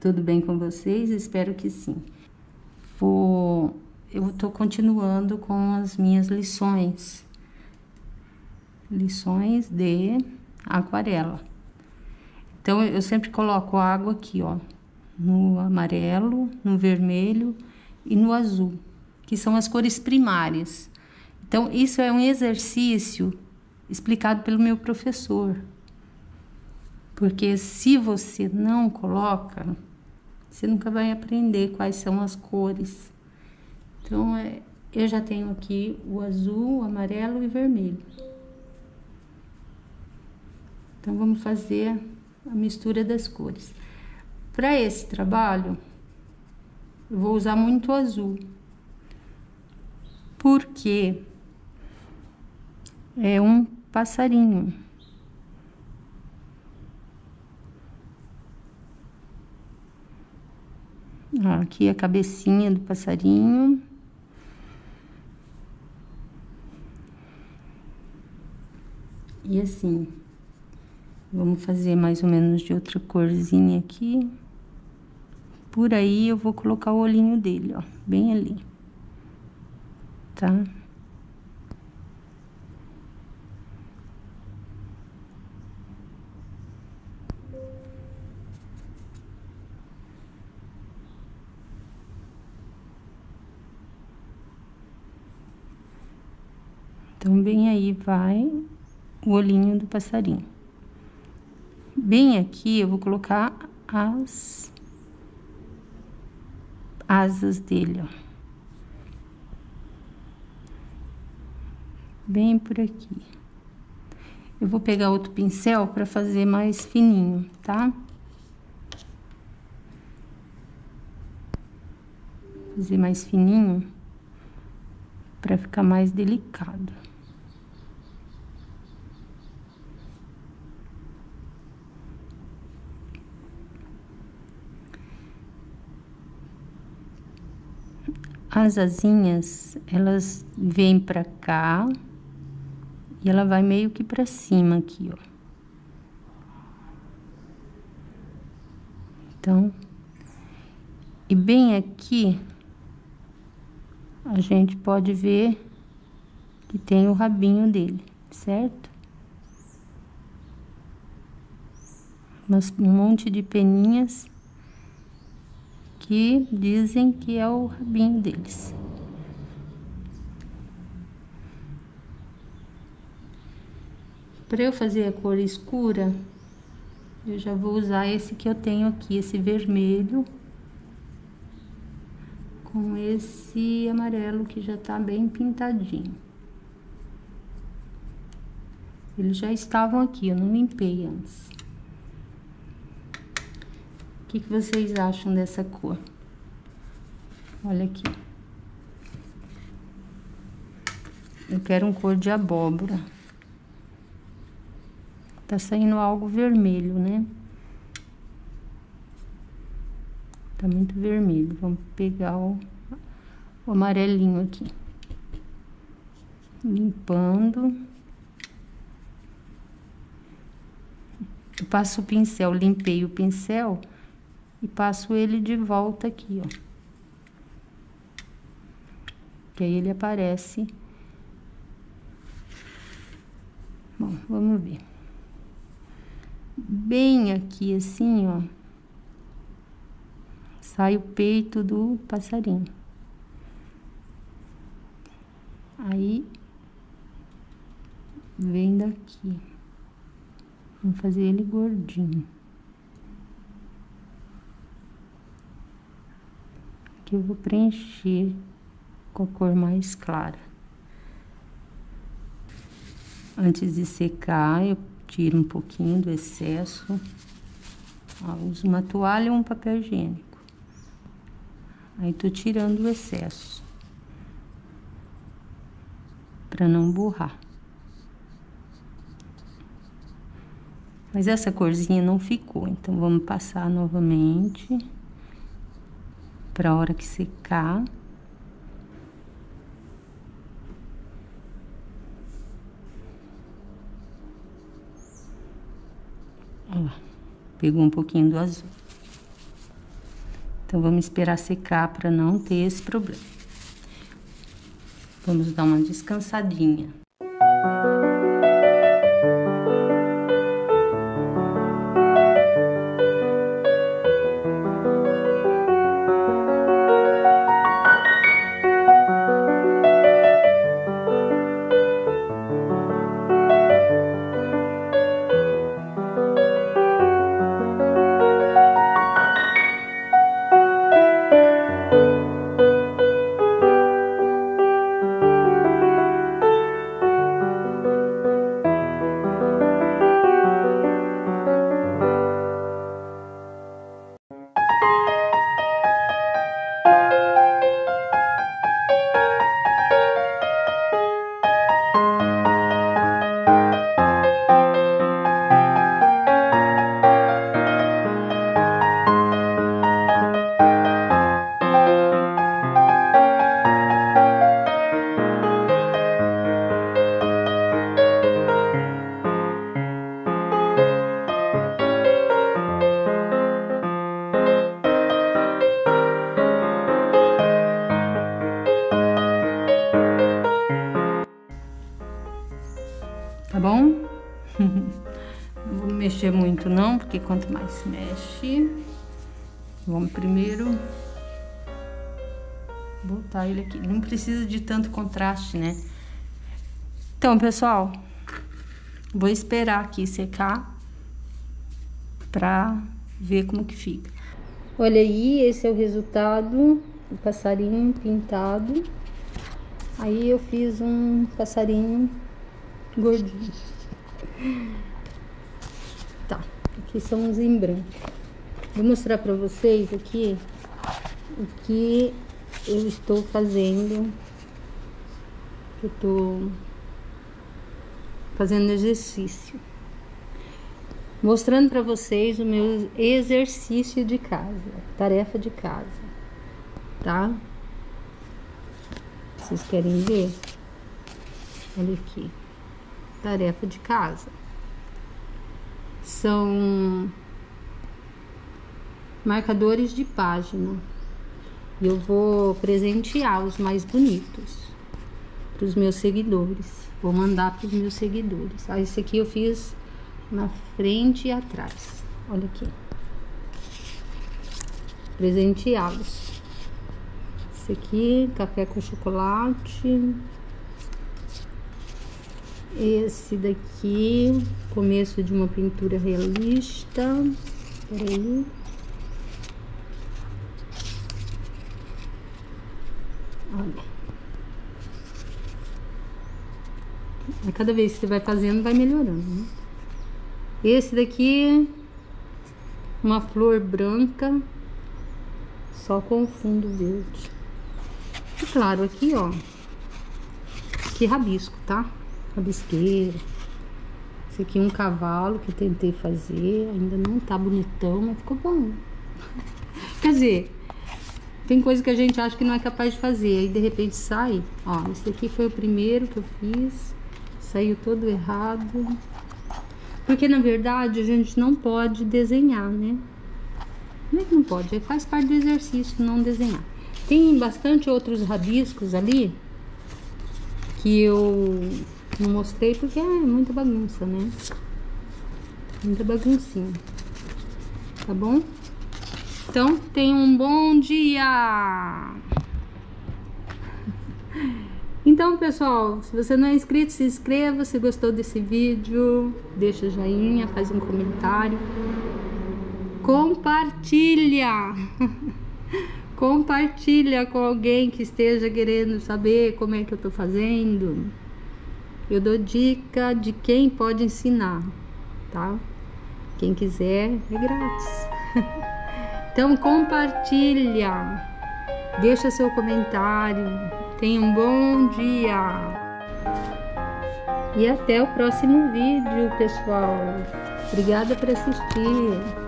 Tudo bem com vocês? Espero que sim. Eu estou continuando com as minhas lições de aquarela. Então, eu sempre coloco água aqui, ó, no amarelo, no vermelho e no azul, que são as cores primárias. Então, isso é um exercício explicado pelo meu professor. Porque se você não coloca, você nunca vai aprender quais são as cores. Então, eu já tenho aqui o azul, o amarelo e vermelho. Então, vamos fazer a mistura das cores. Para esse trabalho, eu vou usar muito azul. Porque é um passarinho. Aqui a cabecinha do passarinho. E assim, vamos fazer mais ou menos de outra corzinha aqui. Por aí eu vou colocar o olhinho dele, ó, bem ali. Tá? Então, bem aí vai o olhinho do passarinho. Bem aqui eu vou colocar as asas dele, ó. Bem por aqui. Eu vou pegar outro pincel para fazer mais fininho, tá? Fazer mais fininho para ficar mais delicado. As asinhas, elas vêm pra cá e ela vai meio que pra cima aqui, ó. Então, e bem aqui, a gente pode ver que tem o rabinho dele, certo? Um monte de peninhas que dizem que é o rabinho deles. Para eu fazer a cor escura, eu já vou usar esse que eu tenho aqui, esse vermelho, com esse amarelo que já tá bem pintadinho. Eles já estavam aqui, eu não limpei antes. O que vocês acham dessa cor? Olha aqui. Eu quero um cor de abóbora. Tá saindo algo vermelho, né? Tá muito vermelho. Vamos pegar o amarelinho aqui. Limpando. Eu passo o pincel, limpei o pincel e passo ele de volta aqui, ó. Que aí ele aparece. Bom, vamos ver. Bem aqui assim, ó, sai o peito do passarinho. Aí, vem daqui. Vamos fazer ele gordinho. Aqui eu vou preencher com a cor mais clara. Antes de secar, eu tiro um pouquinho do excesso. Ó, uso uma toalha ou um papel higiênico. Aí, tô tirando o excesso. Pra não borrar. Mas essa corzinha não ficou, então vamos passar novamente. Pra hora que secar. Ó, pegou um pouquinho do azul. Então, vamos esperar secar para não ter esse problema. Vamos dar uma descansadinha. Tá bom? Não vou mexer muito não, porque quanto mais se mexe... Vamos primeiro botar ele aqui. Não precisa de tanto contraste, né? Então, pessoal, vou esperar aqui secar pra ver como que fica. Olha aí, esse é o resultado do passarinho pintado. Aí eu fiz um passarinho gordinho. Tá, aqui são os em branco. Vou mostrar pra vocês aqui o que eu estou fazendo. Eu tô fazendo exercício. Mostrando pra vocês o meu exercício de casa, tarefa de casa, tá? Vocês querem ver? Olha aqui. Tarefa de casa. São marcadores de página. E eu vou presentear os mais bonitos para os meus seguidores. Vou mandar para os meus seguidores. Ah, esse aqui eu fiz na frente e atrás. Olha aqui. Presenteá-los. Esse aqui, café com chocolate. Esse daqui, começo de uma pintura realista. Peraí. Olha. A cada vez que você vai fazendo, vai melhorando, né? Esse daqui, uma flor branca, só com o fundo verde. E claro, aqui, ó, aqui rabisco, tá? Rabisqueira. Esse aqui é um cavalo que eu tentei fazer, ainda não tá bonitão, mas ficou bom. Quer dizer, tem coisa que a gente acha que não é capaz de fazer, aí de repente sai. Ó, esse aqui foi o primeiro que eu fiz, saiu todo errado. Porque na verdade a gente não pode desenhar, né? Não é que não pode, faz parte do exercício não desenhar. Tem bastante outros rabiscos ali que eu não mostrei porque é muita bagunça, né? Muita baguncinha. Tá bom? Então, tenha um bom dia! Então, pessoal, se você não é inscrito, se inscreva. Se gostou desse vídeo, deixa o joinha, faz um comentário. Compartilha! Compartilha com alguém que esteja querendo saber como é que eu tô fazendo. Eu dou dica de quem pode ensinar, tá? Quem quiser, é grátis. Então, compartilha. Deixa seu comentário. Tenha um bom dia. E até o próximo vídeo, pessoal. Obrigada por assistir.